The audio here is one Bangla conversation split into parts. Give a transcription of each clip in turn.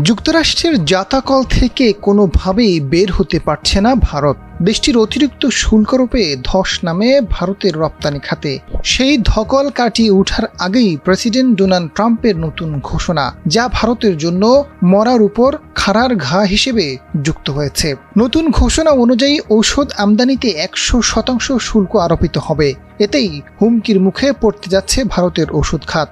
যুক্তরাষ্ট্রের জাতাকল থেকে কোনোভাবেই বের হতে পারছে না ভারত। দেশটির অতিরিক্ত শুল্কারোপে ধস নামে ভারতের রপ্তানি খাতে। সেই ধকল কাটিয়ে ওঠার আগেই প্রেসিডেন্ট ডোনাল্ড ট্রাম্পের নতুন ঘোষণা, যা ভারতের জন্য মরার উপর খাড়ার ঘা হিসেবে যুক্ত হয়েছে। নতুন ঘোষণা অনুযায়ী ঔষধ আমদানিতে 100% শুল্ক আরোপিত হবে। এতেই হুমকির মুখে পড়তে যাচ্ছে ভারতের ওষুধ খাত।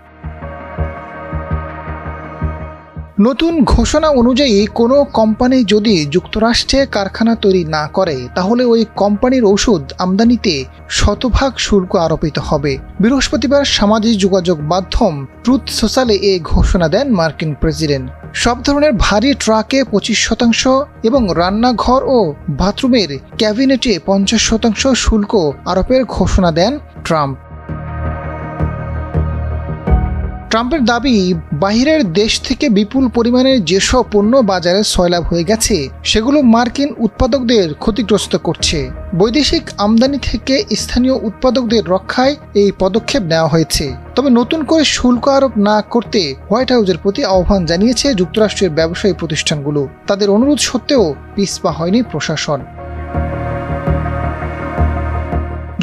নতুন ঘোষণা অনুযায়ী কোনো কোম্পানি যদি যুক্তরাষ্ট্রে কারখানা তৈরি না করে, তাহলে ওই কোম্পানির ওষুধ আমদানিতে 100% শুল্ক আরোপিত হবে। বৃহস্পতিবার সামাজিক যোগাযোগ মাধ্যম ট্রুথ সোশ্যালে এ ঘোষণা দেন মার্কিন প্রেসিডেন্ট। সব ধরনের ভারী ট্রাকে 25% এবং রান্নাঘর ও বাথরুমের ক্যাবিনেটে 50% শুল্ক আরোপের ঘোষণা দেন ট্রাম্প। ট্রাম্পের দাবি, বাহিরের দেশ থেকে বিপুল পরিমাণে যেসব পণ্য বাজারে সয়লাব হয়ে গেছে, সেগুলো মার্কিন উৎপাদকদের ক্ষতিগ্রস্ত করছে। বৈদেশিক আমদানি থেকে স্থানীয় উৎপাদকদের রক্ষায় এই পদক্ষেপ নেওয়া হয়েছে। তবে নতুন করে শুল্ক আরোপ না করতে হোয়াইট হাউসের প্রতি আহ্বান জানিয়েছে যুক্তরাষ্ট্রের ব্যবসায়ী প্রতিষ্ঠানগুলো। তাদের অনুরোধ সত্ত্বেও পিছপা হয়নি প্রশাসন।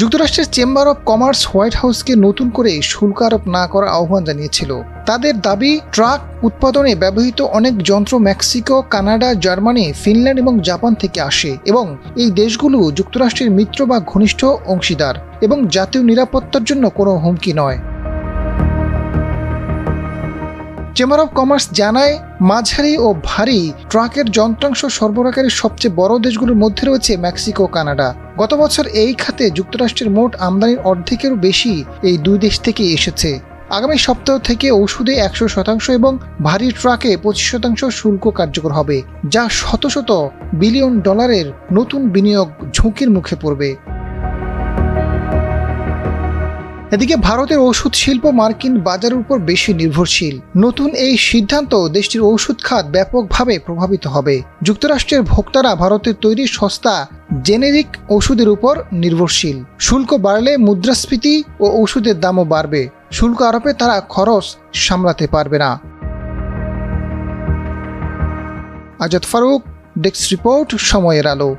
যুক্তরাষ্ট্রের চেম্বার অব কমার্স হোয়াইট হাউসকে নতুন করে শুল্ক আরোপ না করার আহ্বান জানিয়েছিল। তাদের দাবি, ট্রাক উৎপাদনে ব্যবহৃত অনেক যন্ত্র মেক্সিকো, কানাডা, জার্মানি, ফিনল্যান্ড এবং জাপান থেকে আসে এবং এই দেশগুলো যুক্তরাষ্ট্রের মিত্র বা ঘনিষ্ঠ অংশীদার এবং জাতীয় নিরাপত্তার জন্য কোনো হুমকি নয়। চেম্বার অব কমার্স জানায়, মাঝারি ও ভারী ট্রাকের যন্ত্রাংশ সরবরাহকারী সবচেয়ে বড় দেশগুলোর মধ্যে রয়েছে মেক্সিকো, কানাডা। গত বছর এই খাতে যুক্তরাষ্ট্রের মোট আমদানির অর্ধেকেরও বেশি এই দুই দেশ থেকে এসেছে। আগামী সপ্তাহ থেকে ওষুধে 100% এবং ভারী ট্রাকে 25% শুল্ক কার্যকর হবে, যা শত শত বিলিয়ন ডলারের নতুন বিনিয়োগ ঝুঁকির মুখে পড়বে। এদিকে ভারতের ওষুধ শিল্প মার্কিন বাজারের উপর বেশি নির্ভরশীল। নতুন এই সিদ্ধান্ত দেশটির ওষুধ খাত ব্যাপকভাবে প্রভাবিত হবে। যুক্তরাষ্ট্রের ভোক্তারা ভারতের তৈরি সস্তা জেনেরিক ওষুধের উপর নির্ভরশীল। শুল্ক বাড়লে মুদ্রাস্ফীতি ও ওষুধের দামও বাড়বে। শুল্ক আরোপে তারা খরচ সামলাতে পারবে না। আজাদ ফারুক, ডেস্ক রিপোর্ট, সময়ের আলো।